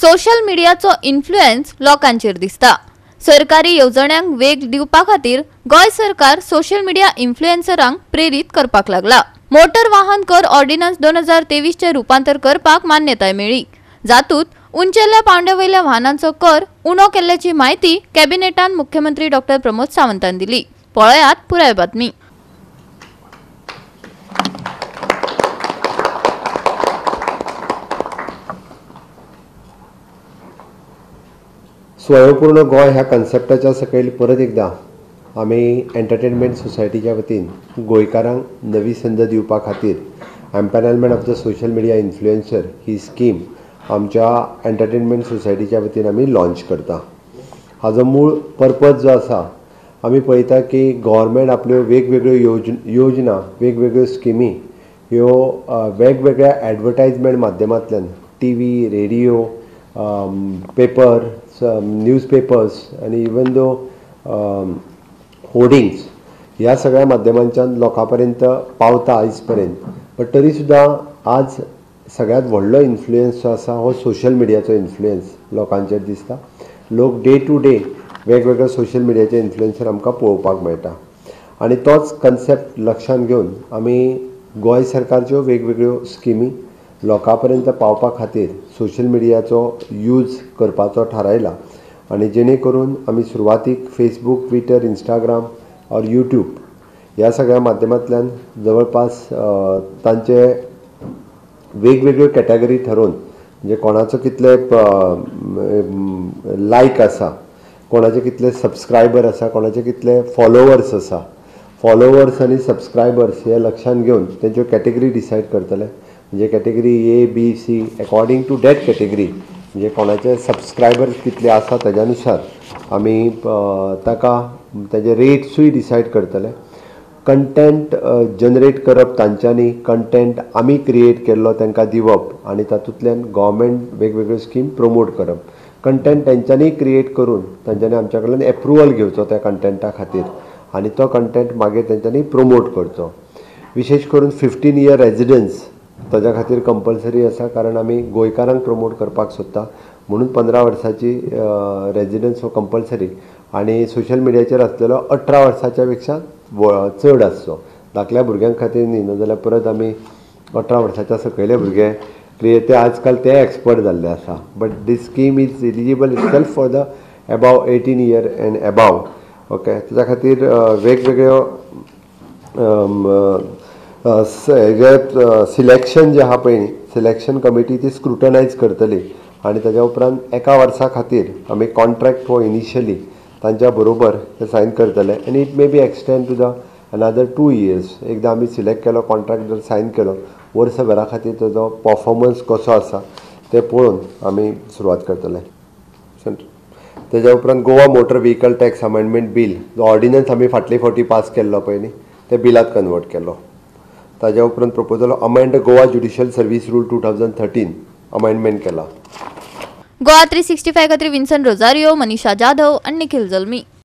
Social मीडियाचो influence लोकांचेर दिसता। सरकारी येवजण्यांक वेग दिवपा खातीर गोय सरकार सोशल मीडिया इन्फ्लुएन्सरांक प्रेरीत करपाक लागला। मोटर वाहन कर ऑर्डिनन्स 2023 चे रूपांतर करपाक मान्यताय मेळ्ळी, जातूंत उंचेल्या पावंड्यावयल्या वाहनांचो कर उणो केल्ल्याची म्हायती कॅबिनेटान मुख्यमंत्री डॉ. प्रमोद सावंतान दिली। पळयात पुराय बातमी। स्वयंपूर्ण गोय ह्या कन्सेप्टाच्या सकयल परत एकदा आमी एंटरटेनमेंट सोसायटीच्या वतीन गोंयकारांक नवी संद दिवपा खातीर empanelment of the social media influencer he scheme आमच्या एंटरटेनमेंट सोसायटीच्या वतीन आमी लॉन्च करता। हाजो मूळ पर्पज जो आसा, आमी पळयता की गव्हर्मेंट आपल्यो वेगवेगळ्यो योजना वेगवेगळ्यो स्किमी ह्यो वेगवेगळ्या एडवर्टायजमेंट माध्यमांतल्यान टीव्ही, रेडिओ, पेपर, न्यूजपेपर्स आनी इवन दो होर्डिंग्स ह्या सगळ्या माध्यमांच्यान लोकां पर्यंत पावता आयज पर्यंत। बट तरी सुद्दां आज सगळ्यात व्हडलो इन्फ्लुएन्स जो आसा हो सोशल मिडियाचो इन्फ्लुएन्स लोकांचेर दिसता। लोक डे टू डे वेगवेगळे सोशल मिडियाचे इन्फ्लुएन्सर आमकां पळोवपाक मेळटा आनी तोच कन्सेप्ट लक्षांत घेवन आमी गोंय सरकारच्यो वेगवेगळ्यो स्किमी लोकां पर्यंत पावपा खातीर सोशल मिडियाचो यूज करपाचो थारायला आनी जेणे करून आमी सुरवातीक फेसबूक, ट्विटर, इंस्टाग्राम और यूट्यूब ह्या सगळ्या माध्यमांतल्यान जवळपास तांचे वेगवेगळ्यो कॅटेगरी ठरोवन, म्हणजे कोणाचो कितले लायक आसा, कोणाचे कितले सबस्क्रायबर आसा, कोणाचे कितले फॉलोवर्स आसा, फॉलोवर्स आनी सबस्क्रायबर्स हे लक्षांत घेवन तेंच्यो कॅटेगरी डिसायड करतले। म्हणजे category A, B, C according to that category, म्हणजे कोणाचे सबस्क्रायबर्स कितले आसा त्यानुसार आमी ताका ताजे रेट्सूय डिसायड करतले। कंटेंट जनरेट करप तांच्यांनी, कंटेंट आमी क्रिएट केल्लो तांकां दिवप आनी तातूंतल्यान गव्हर्मेंट वेगवेगळ्यो स्कीम प्रमोट करप। कंटेंट तांच्यांनी क्रिएट करून तांच्यांनी आमच्या कडल्यान एप्रुवल घेवचो त्या कंटेंटा खातीर आनी तो कंटेंट मागीर तांच्यांनी प्रमोट करचो। विशेश करून 15 year रेजिडन्स ताच्या खातीर कंपल्सरी आसा, कारण आमी गोंयकारांक प्रमोट करपाक सोदता म्हणून 15 वर्साची रेजिडन्स हो कंपल्सरी आनी सोशल मिडियाचेर आसलेलो 18 वर्साच्या पेक्षा चड आसचो। धाकल्या भुरग्यां खातीर न्ही, नाजाल्यार परत आमी 18 वर्साच्या सकयले भुरगे क्रिएट ते आजकाल ते एक्सपर्ट जाल्ले आसा। But this scheme is eligible itself for the above 18 year and above. Okay, ताच्या खातीर वेगवेगळ्यो सिलेक्शन जे आहा पळय, सिलेक्शन कमिटी ती स्क्रुटनायज करतली आनी ताच्या उपरांत एका वर्सा खातीर आमी कॉन्ट्रॅक्ट हो इनिशियली तांच्या बरोबर ते सायन करतले आनी it may be extend to the another 2 years। एकदां आमी सिलेक्ट केलो, कॉन्ट्रॅक्ट जर सायन केलो, वर्सभरा खातीर ताजो परफॉर्मन्स कसो आसा ते पळोवन आमी सुरवात करतले। तेज्या उपरांत Goa motor vehicle tax amendment bill जो ऑर्डिनन्स आमी फाटले फावटी पास केल्लो पळय न्ही, ते बिलांत कन्वर्ट केलो। ताच्या उपरांत proposal amend Goa judicial service rule 2013 amendment केला। गोवा 365 खातीर विन्सन रोजारियो, मनीषा जाधव आनी निखिल जल्मी।